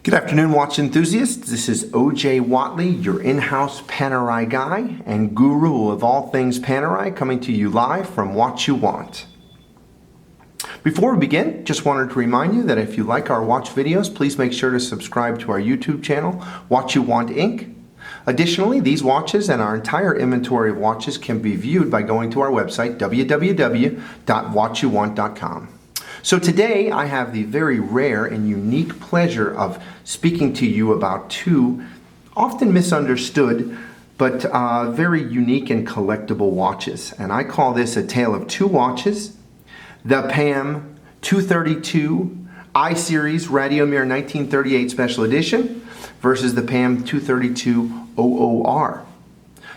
Good afternoon, watch enthusiasts. This is OJ Whatley, your in-house Panerai guy and guru of all things Panerai, coming to you live from What You Want. Before we begin, just wanted to remind you that if you like our watch videos, please make sure to subscribe to our YouTube channel, What You Want Inc. Additionally, these watches and our entire inventory of watches can be viewed by going to our website, www.whatyouwant.com. So today I have the very rare and unique pleasure of speaking to you about two often misunderstood but very unique and collectible watches. And I call this a tale of two watches, the PAM 232 I-Series Radiomir 1938 Special Edition versus the PAM 232 OOR.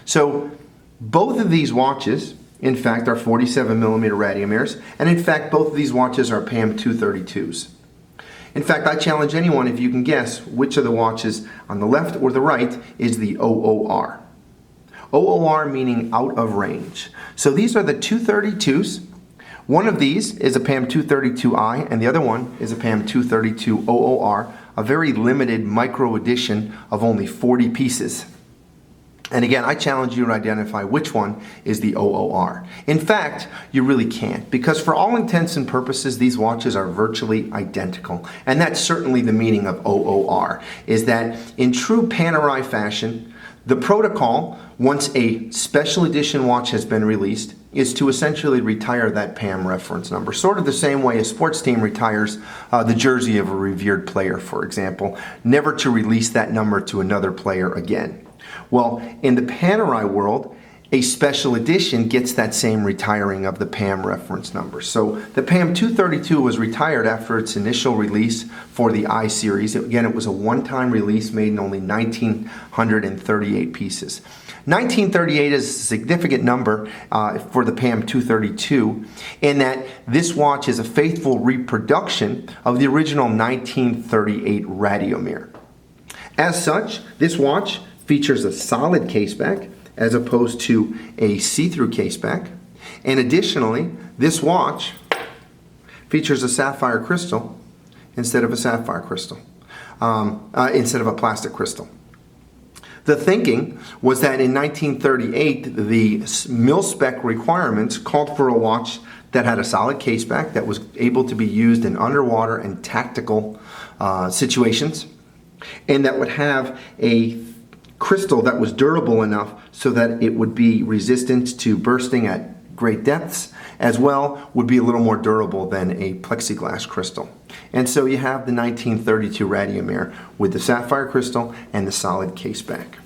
So both of these watches, in fact, are 47mm Radiomirs, and in fact, both of these watches are PAM 232s. In fact, I challenge anyone if you can guess which of the watches on the left or the right is the OOR. OOR meaning out of range. So these are the 232s. One of these is a PAM 232i, and the other one is a PAM 232 OOR, a very limited micro edition of only 40 pieces. And again, I challenge you to identify which one is the OOR. In fact, you really can't, because for all intents and purposes, these watches are virtually identical. And that's certainly the meaning of OOR, is that in true Panerai fashion, the protocol, once a special edition watch has been released, is to essentially retire that PAM reference number. Sort of the same way a sports team retires the jersey of a revered player, for example, never to release that number to another player again. Well, in the Panerai world, a special edition gets that same retiring of the PAM reference number. So the PAM 232 was retired after its initial release for the I-Series. Again, it was a one-time release made in only 1,938 pieces. 1938 is a significant number for the PAM 232 in that this watch is a faithful reproduction of the original 1938 Radiomir. As such, this watch features a solid caseback as opposed to a see-through caseback. And additionally, this watch features a sapphire crystal instead of a sapphire crystal, instead of a plastic crystal. The thinking was that in 1938, the mil-spec requirements called for a watch that had a solid caseback that was able to be used in underwater and tactical situations, and that would have a crystal that was durable enough so that it would be resistant to bursting at great depths, as well would be a little more durable than a plexiglass crystal. And so you have the 1932 Radiomir with the sapphire crystal and the solid caseback.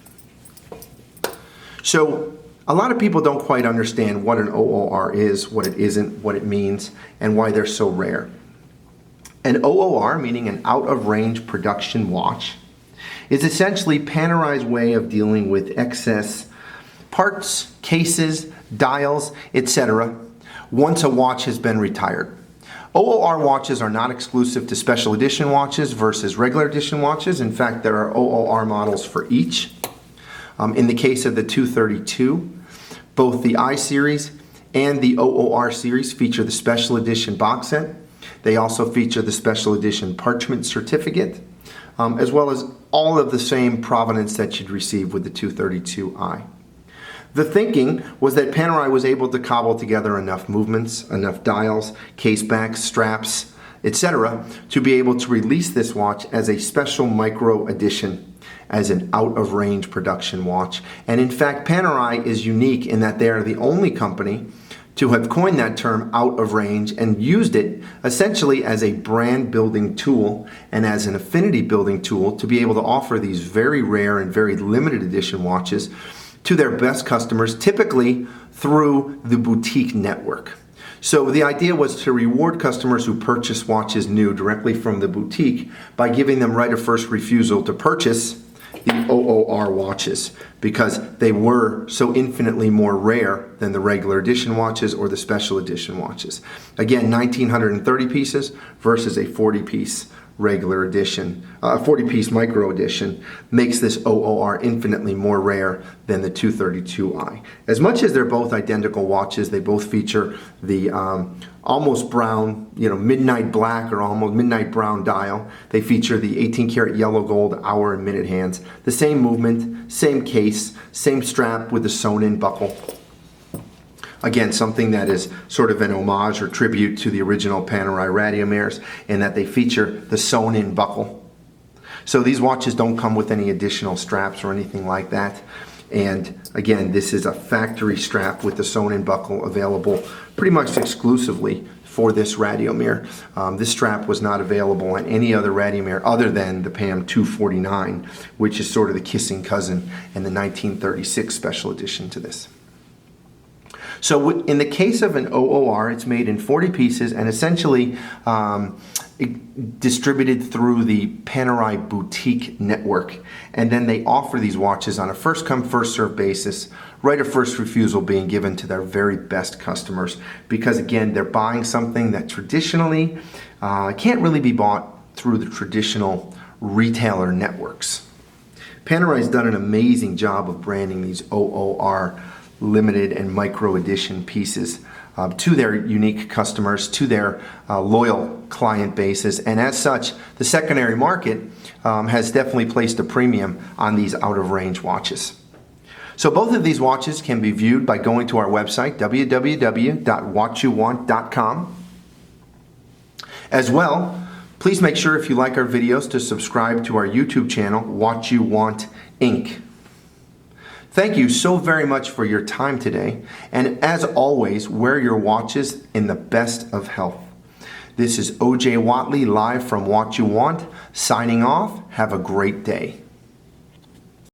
So a lot of people don't quite understand what an OOR is, what it isn't, what it means, and why they're so rare. An OOR, meaning an out-of-range production watch, is essentially Panerai's way of dealing with excess parts, cases, dials, etc. once a watch has been retired. OOR watches are not exclusive to special edition watches versus regular edition watches. In fact, there are OOR models for each. In the case of the 232, both the I-Series and the OOR series feature the special edition box set. They also feature the special edition parchment certificate, as well as all of the same provenance that you'd receive with the 232i. The thinking was that Panerai was able to cobble together enough movements, enough dials, casebacks, straps, etc. to be able to release this watch as a special micro edition, as an out-of-range production watch. And in fact, Panerai is unique in that they are the only company to have coined that term out of range and used it essentially as a brand building tool and as an affinity building tool to be able to offer these very rare and very limited edition watches to their best customers, typically through the boutique network. So the idea was to reward customers who purchase watches new directly from the boutique by giving them right of first refusal to purchase the OOR watches, because they were so infinitely more rare than the regular edition watches or the special edition watches. Again, 1,930 pieces versus a 40-piece regular edition, 40-piece micro edition, makes this OOR infinitely more rare than the 232i. As much as they're both identical watches, they both feature the almost brown, midnight black or almost midnight brown dial. They feature the 18-karat yellow gold hour and minute hands, the same movement, same case, same strap with the sewn-in buckle. Again, something that is sort of an homage or tribute to the original Panerai Radiomirs in that they feature the sewn-in buckle. So these watches don't come with any additional straps or anything like that. And again, this is a factory strap with the sewn-in buckle available pretty much exclusively for this Radiomir. This strap was not available on any other Radiomir other than the PAM 249, which is sort of the kissing cousin and the 1936 special edition to this. So in the case of an OOR, it's made in 40 pieces and essentially distributed through the Panerai boutique network. And then they offer these watches on a first-come, first-served basis, right of first refusal being given to their very best customers. Because again, they're buying something that traditionally can't really be bought through the traditional retailer networks. Panerai's done an amazing job of branding these OOR limited and micro edition pieces to their unique customers, to their loyal client bases, and as such, the secondary market has definitely placed a premium on these out-of-range watches. So both of these watches can be viewed by going to our website, www.whatyouwant.com. As well, please make sure if you like our videos to subscribe to our YouTube channel, What You Want Inc. Thank you so very much for your time today, and as always, wear your watches in the best of health. This is OJ Whatley live from What You Want, signing off. Have a great day.